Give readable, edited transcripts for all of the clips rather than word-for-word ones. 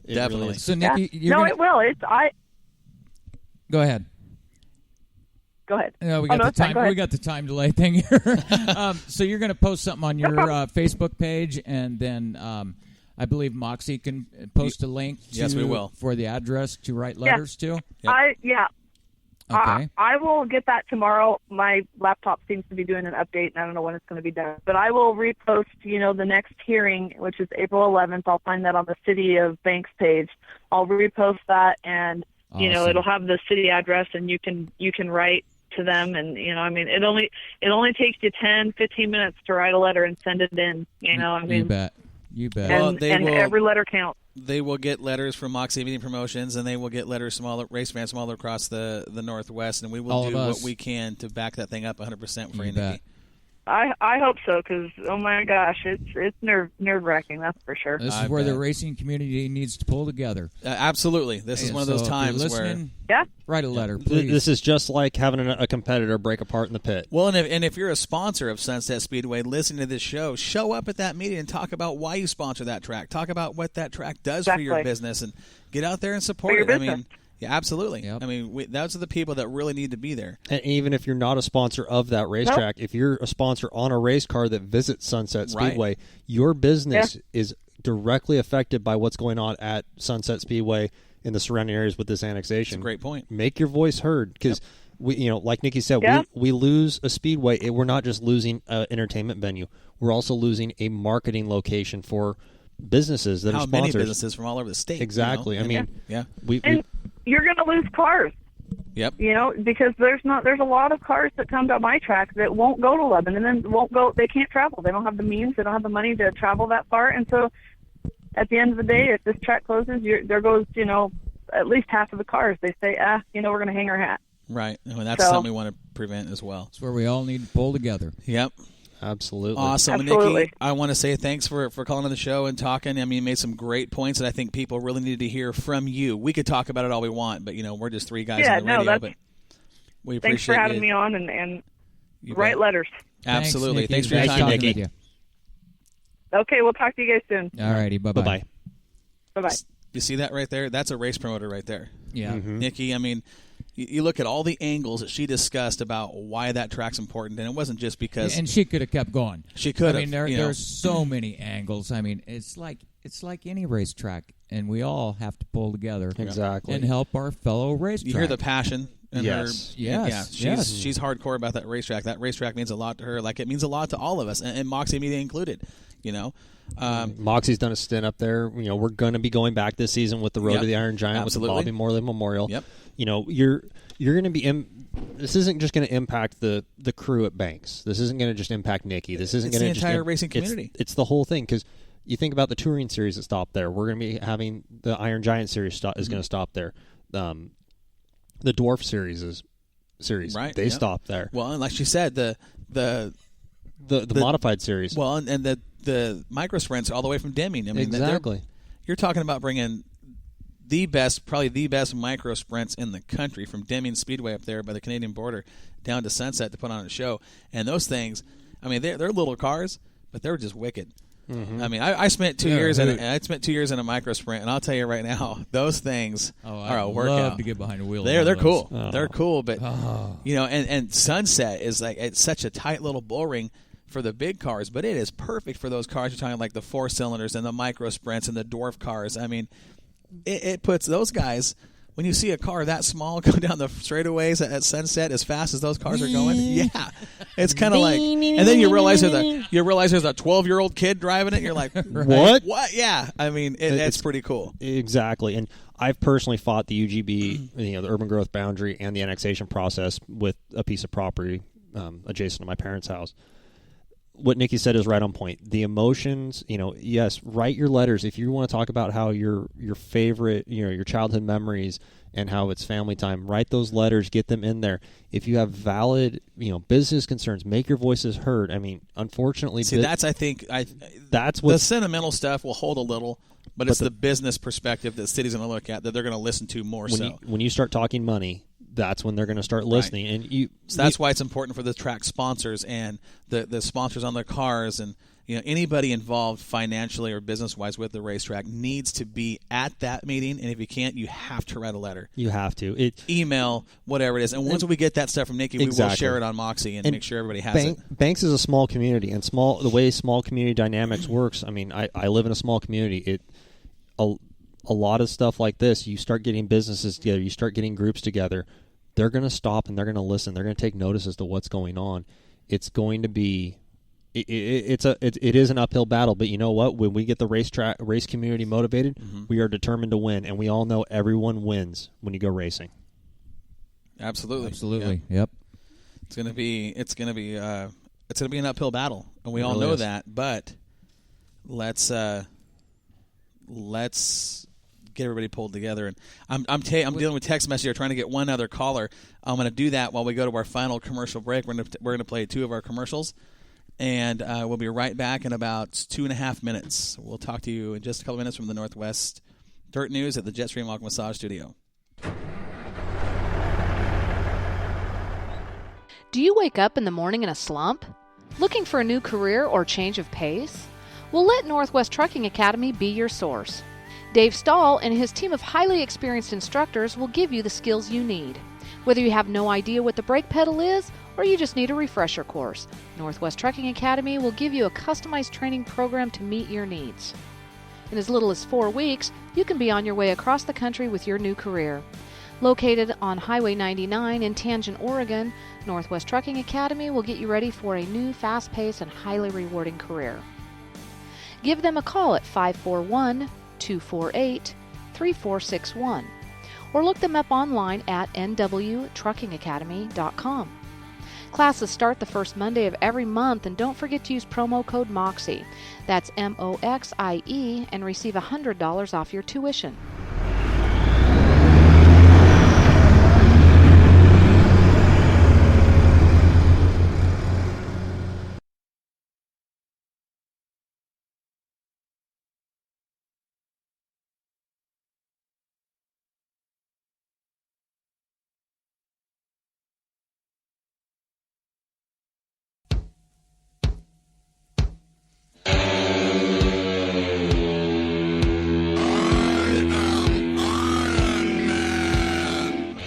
Definitely. Really. So, Nikki, it will. Go ahead. Go ahead. No, we got the time. We got the time delay thing here. So you're going to post something on your Facebook page, and then I believe Moxie can post a link. Yes, we will, for the address to write letters to. Yep. Okay. I will get that tomorrow. My laptop seems to be doing an update, and I don't know when it's going to be done. But I will repost, the next hearing, which is April 11th. I'll find that on the City of Banks page. I'll repost that, and Awesome. it'll have the city address, and you can write to them. And it only takes you 10, 15 minutes to write a letter and send it in. You bet. And, every letter counts. They will get letters from Moxie Meeting Promotions, and they will get letters from all the race fans from all across the Northwest, and we will do what we can to back that thing up 100% for you, Nikki. I hope so, because oh my gosh, it's nerve-wracking, that's for sure. This is where the racing community needs to pull together. Absolutely, this is one of those times where write a letter, please. This is just like having a competitor break apart in the pit. Well, and if you're a sponsor of Sunset Speedway, listening to this show, show up at that meeting and talk about why you sponsor that track. Talk about what that track does for your business, and get out there and support it. Business. I mean. Yeah, absolutely. Yep. I mean, those are the people that really need to be there. And even if you're not a sponsor of that racetrack, if you're a sponsor on a race car that visits Sunset Speedway, your business is directly affected by what's going on at Sunset Speedway in the surrounding areas with this annexation. That's a great point. Make your voice heard, because we, like Nikki said, we lose a speedway. We're not just losing an entertainment venue. We're also losing a marketing location for businesses that are sponsors. How many businesses from all over the state? Exactly. I mean, you're going to lose cars. Yep. Because there's a lot of cars that come to my track that won't go to Lebanon and then won't go. They can't travel. They don't have the means. They don't have the money to travel that far. And so, at the end of the day, if this track closes, there goes at least half of the cars. They say, we're going to hang our hat. Right. And that's something we want to prevent as well. It's where we all need to pull together. Yep. Absolutely. Awesome. Absolutely. Nikki, I want to say thanks for calling on the show and talking. I mean, you made some great points that I think people really needed to hear from you. We could talk about it all we want, but, we're just three guys on the radio. But we appreciate thanks for having me on and write letters. Absolutely. Thanks for your time, Nikki. Okay, we'll talk to you guys soon. All righty. Bye-bye. Bye-bye. Bye-bye. You see that right there? That's a race promoter right there. Yeah. Mm-hmm. Nikki, I mean, you look at all the angles that she discussed about why that track's important, and it wasn't just because... And she could have kept going. She could have. I mean, there's so many angles. I mean, it's like any racetrack, and we all have to pull together and help our fellow racetrack. You hear the passion in her. Yes. She's hardcore about that racetrack. That racetrack means a lot to her, like it means a lot to all of us, and Moxie Media included, Moxie's done a stint up there. We're going to be going back this season with the Road to the Iron Giant with the Bobby Morley Memorial. Yep. You're going to be this isn't just going to impact the crew at Banks. This isn't going to just impact Nikki. This isn't going to just the entire racing community. It's the whole thing, because you think about the touring series that stopped there. We're going to be having the Iron Giant series is going to stop there. The Dwarf series right. They stopped there. Well, and like she said, the modified series. Well, and the micro sprints all the way from Deming. I mean, exactly. You're talking about bringing probably the best micro sprints in the country from Deming Speedway up there by the Canadian border down to Sunset to put on a show. And those things, I mean, they're little cars, but they're just wicked. Mm-hmm. I mean, I spent 2 years in a micro sprint, and I'll tell you right now, those things are a workout. I'd love to get behind a wheel. They're cool. Oh. They're cool, but and Sunset is it's such a tight little bull ring for the big cars, but it is perfect for those cars. You're talking like the 4-cylinders and the micro sprints and the dwarf cars. I mean, it puts those guys. When you see a car that small go down the straightaways at Sunset as fast as those cars are going, it's kind of like, and then you realize there's a 12-year-old kid driving it. And you're like, what? Yeah, I mean, it's pretty cool. Exactly, and I've personally fought the UGB, the urban growth boundary, and the annexation process with a piece of property adjacent to my parents' house. What Nikki said is right on point. The emotions, yes, write your letters. If you want to talk about how your favorite, your childhood memories and how it's family time, write those letters, get them in there. If you have valid, business concerns, make your voices heard. I mean, unfortunately... that's what the sentimental stuff will hold a little, but it's the business perspective that the city's going to look at that they're going to listen to more so. When you start talking money, that's when they're going to start listening. Right. And so that's why it's important for the track sponsors and the sponsors on their cars and anybody involved financially or business-wise with the racetrack needs to be at that meeting, and if you can't, you have to write a letter. You have to. Email, whatever it is. And once we get that stuff from Nikki, we will Exactly. share it on Moxie and make sure everybody has it. Banks is a small community, and the way small community dynamics works, I mean, I live in a small community. A lot of stuff like this, you start getting businesses together, you start getting groups together, they're going to stop and they're going to listen. They're going to take notice as to what's going on. It's going to be... It is an uphill battle, but you know what? When we get the race community motivated, we are determined to win, and we all know everyone wins when you go racing. Absolutely. Yep. It's gonna be an uphill battle, and we all really know is. that. But let's get everybody pulled together. And I'm dealing with text message here, trying to get one other caller. I'm going to do that while we go to our final commercial break. We're going to play 2 of our commercials. And we'll be right back in about 2.5 minutes. We'll talk to you in just a couple minutes from the Northwest Dirt News at the Jetstream Walk Massage Studio. Do you wake up in the morning in a slump? Looking for a new career or change of pace? Well, let Northwest Trucking Academy be your source. Dave Stahl and his team of highly experienced instructors will give you the skills you need. Whether you have no idea what the brake pedal is, or you just need a refresher course, Northwest Trucking Academy will give you a customized training program to meet your needs. In as little as 4 weeks, you can be on your way across the country with your new career. Located on Highway 99 in Tangent, Oregon, Northwest Trucking Academy will get you ready for a new, fast-paced, and highly rewarding career. Give them a call at 541-248-3461 or look them up online at nwtruckingacademy.com. Classes start the first Monday of every month, and don't forget to use promo code MOXIE. That's MOXIE, and receive $100 off your tuition.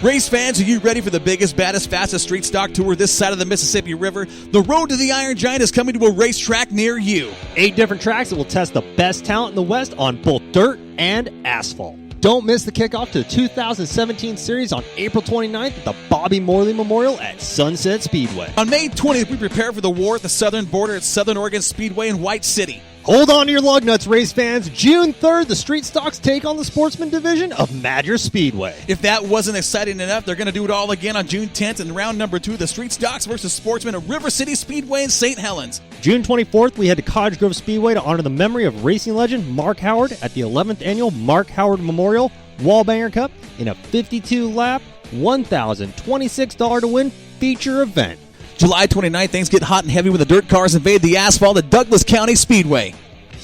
Race fans, are you ready for the biggest, baddest, fastest street stock tour this side of the Mississippi River? The Road to the Iron Giant is coming to a racetrack near you. 8 different tracks that will test the best talent in the West on both dirt and asphalt. Don't miss the kickoff to the 2017 series on April 29th at the Bobby Morley Memorial at Sunset Speedway. On May 20th, we prepare for the war at the southern border at Southern Oregon Speedway in White City. Hold on to your lug nuts, race fans. June 3rd, the Street Stocks take on the Sportsman Division of Madras Speedway. If that wasn't exciting enough, they're going to do it all again on June 10th in round number 2, the Street Stocks versus Sportsmen at River City Speedway in St. Helens. June 24th, we head to Cottage Grove Speedway to honor the memory of racing legend Mark Howard at the 11th Annual Mark Howard Memorial Wallbanger Cup in a 52-lap, $1,026 to win feature event. July 29th, things get hot and heavy when the dirt cars invade the asphalt at Douglas County Speedway.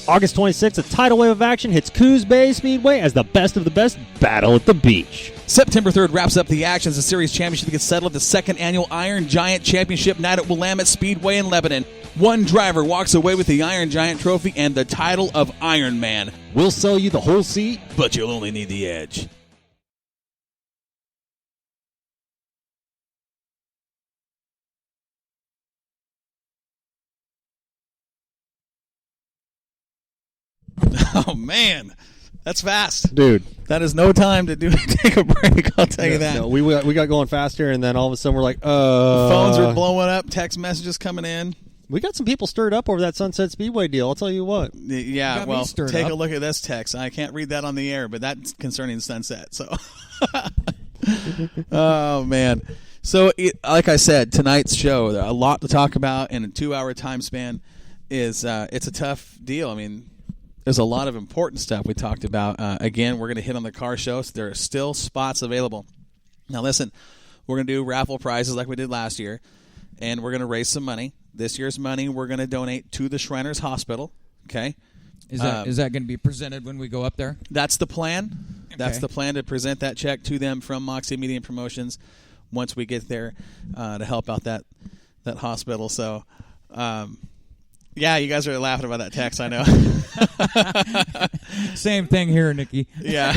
August 26th, a tidal wave of action hits Coos Bay Speedway as the best of the best battle at the beach. September 3rd wraps up the action as the series championship gets settled at the 2nd Annual Iron Giant Championship night at Willamette Speedway in Lebanon. One driver walks away with the Iron Giant trophy and the title of Iron Man. We'll sell you the whole seat, but you'll only need the edge. Oh, man. That's fast. dude. That is no time to take a break, I'll tell you that. No, we got going faster, and then all of a sudden we're like, phones are blowing up, text messages coming in. We got some people stirred up over that Sunset Speedway deal, I'll tell you what. Yeah, well, take a look at this text. I can't read that on the air, but that's concerning Sunset. So, oh, man. So, like I said, tonight's show, a lot to talk about in a 2-hour time span. It's a tough deal. I mean, there's a lot of important stuff we talked about. Again, we're going to hit on the car show, so there are still spots available. Now, listen, we're going to do raffle prizes like we did last year, and we're going to raise some money. This year's money we're going to donate to the Shriners Hospital. Okay, is that going to be presented when we go up there? That's the plan. Okay. That's the plan, to present that check to them from Moxie Media and Promotions once we get there to help out that hospital. So, Yeah, you guys are laughing about that text. I know. Same thing here, Nikki. Yeah,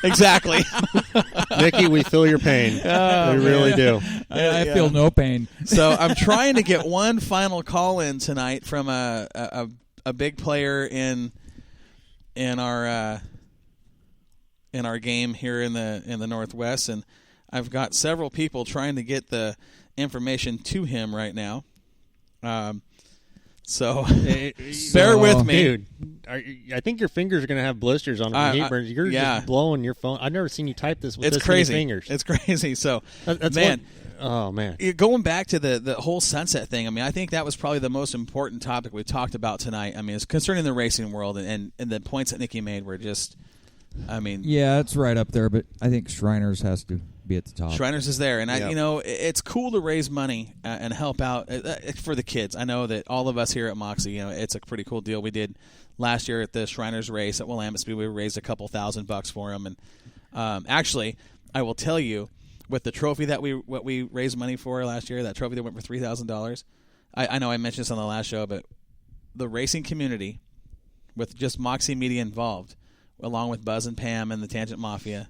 exactly. Nikki, we feel your pain. We really do. I feel no pain. So I'm trying to get one final call in tonight from a big player in our game here in the Northwest, and I've got several people trying to get the information to him right now. So bear with me, dude. I think your fingers are going to have blisters on them. Heat burns. You're just blowing your phone. I've never seen you type this with this many fingers. It's crazy. So, that's man. Oh, man. Going back to the whole sunset thing, I mean, I think that was probably the most important topic we talked about tonight. I mean, it's concerning the racing world, and the points that Nikki made were just, I mean. Yeah, it's right up there, but I think Shriners has to be at the top. Shriners is there, and it's cool to raise money and help out for the kids. I know that all of us here at Moxie, it's a pretty cool deal. We did last year at the Shriners race at Willamette Speedway. We raised a couple $1,000 for them, and actually, I will tell you, with the trophy that we raised money for last year, that trophy that went for $3,000. I know I mentioned this on the last show, but the racing community, with just Moxie Media involved, along with Buzz and Pam and the Tangent Mafia,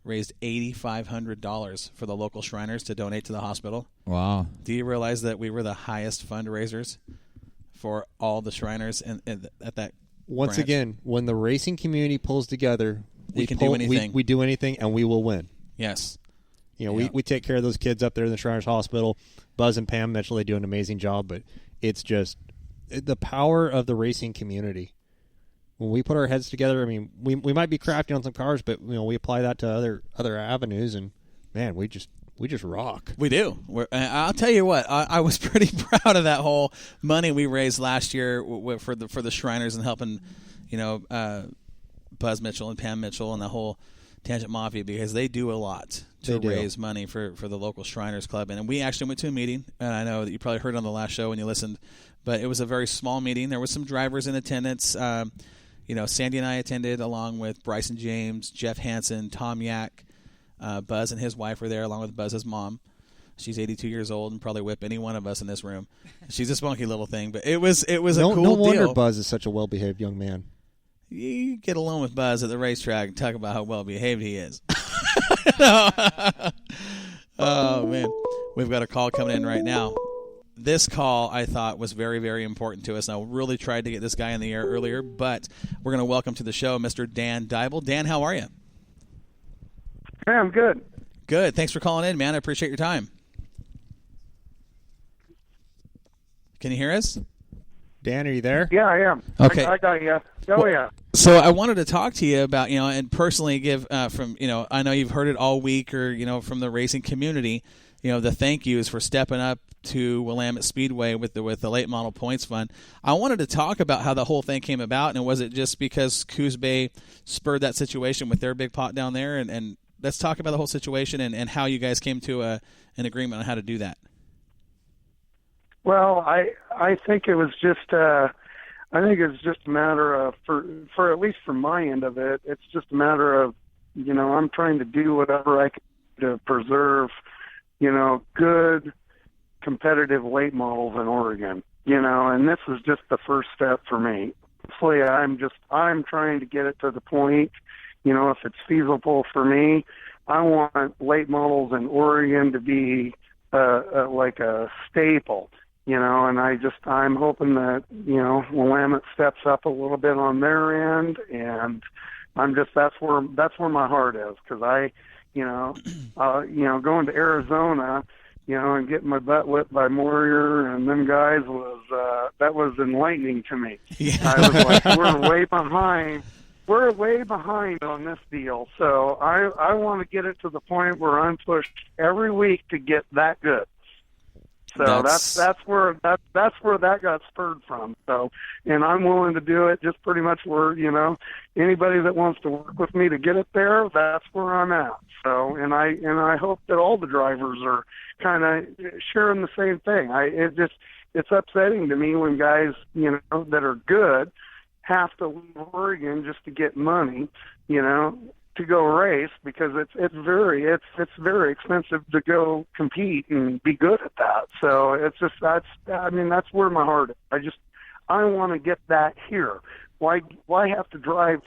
raised $8,500 for the local Shriners to donate to the hospital. Wow. Do you realize that we were the highest fundraisers for all the Shriners at that Once branch? Again, when the racing community pulls together, we do anything. We do anything, and we will win. Yes. We take care of those kids up there in the Shriners Hospital. Buzz and Pam Mitchell, they do an amazing job, but it's just the power of the racing community. When we put our heads together, I mean, we might be crafty on some cars, but we apply that to other avenues, and man, we just rock. We do. I'll tell you what, I was pretty proud of that whole money we raised last year for the Shriners and helping, Buzz Mitchell and Pam Mitchell and the whole Tangent Mafia, because they do a lot to raise money for the local Shriners Club. And we actually went to a meeting, and I know that you probably heard on the last show when you listened, but it was a very small meeting. There was some drivers in attendance. Sandy and I attended, along with Bryson James, Jeff Hansen, Tom Yak. Buzz and his wife were there, along with Buzz's mom. She's 82 years old and probably whip any one of us in this room. She's a spunky little thing, but it was a cool deal. No wonder Buzz is such a well-behaved young man. You get alone with Buzz at the racetrack and talk about how well-behaved he is. Oh, man. We've got a call coming in right now. This call, I thought, was very, very important to us. And I really tried to get this guy in the air earlier, but we're going to welcome to the show Mr. Dan Dybel. Dan, how are you? Hey, I'm good. Good. Thanks for calling in, man. I appreciate your time. Can you hear us? Dan, are you there? Yeah, I am. Okay. I got you. Oh, yeah. So I wanted to talk to you about, and personally give from, I know you've heard it all week or, from the racing community, the thank yous for stepping up to Willamette Speedway with the Late Model Points Fund. I wanted to talk about how the whole thing came about, and was it just because Coos Bay spurred that situation with their big pot down there? And let's talk about the whole situation and how you guys came to an agreement on how to do that. Well, I think it was just a matter of for at least from my end of it, it's just a matter of I'm trying to do whatever I can to preserve good competitive late models in Oregon. And this is just the first step for me. Hopefully, I'm trying to get it to the point, if it's feasible for me, I want late models in Oregon to be like a staple. And I'm hoping that, Willamette steps up a little bit on their end, and that's where my heart is, because going to Arizona, and getting my butt whipped by Moyer and them guys that was enlightening to me. Yeah. I was like, we're way behind. We're way behind on this deal. So I want to get it to the point where I'm pushed every week to get that good. So that's where that got spurred from. So, and I'm willing to do it just pretty much where, anybody that wants to work with me to get it there, that's where I'm at. So, and I hope that all the drivers are kind of sharing the same thing. It's upsetting to me when guys, that are good have to leave Oregon just to get money, to go race because it's very expensive to go compete and be good at that. So it's just that's where my heart is. I want to get that here. Why have to drive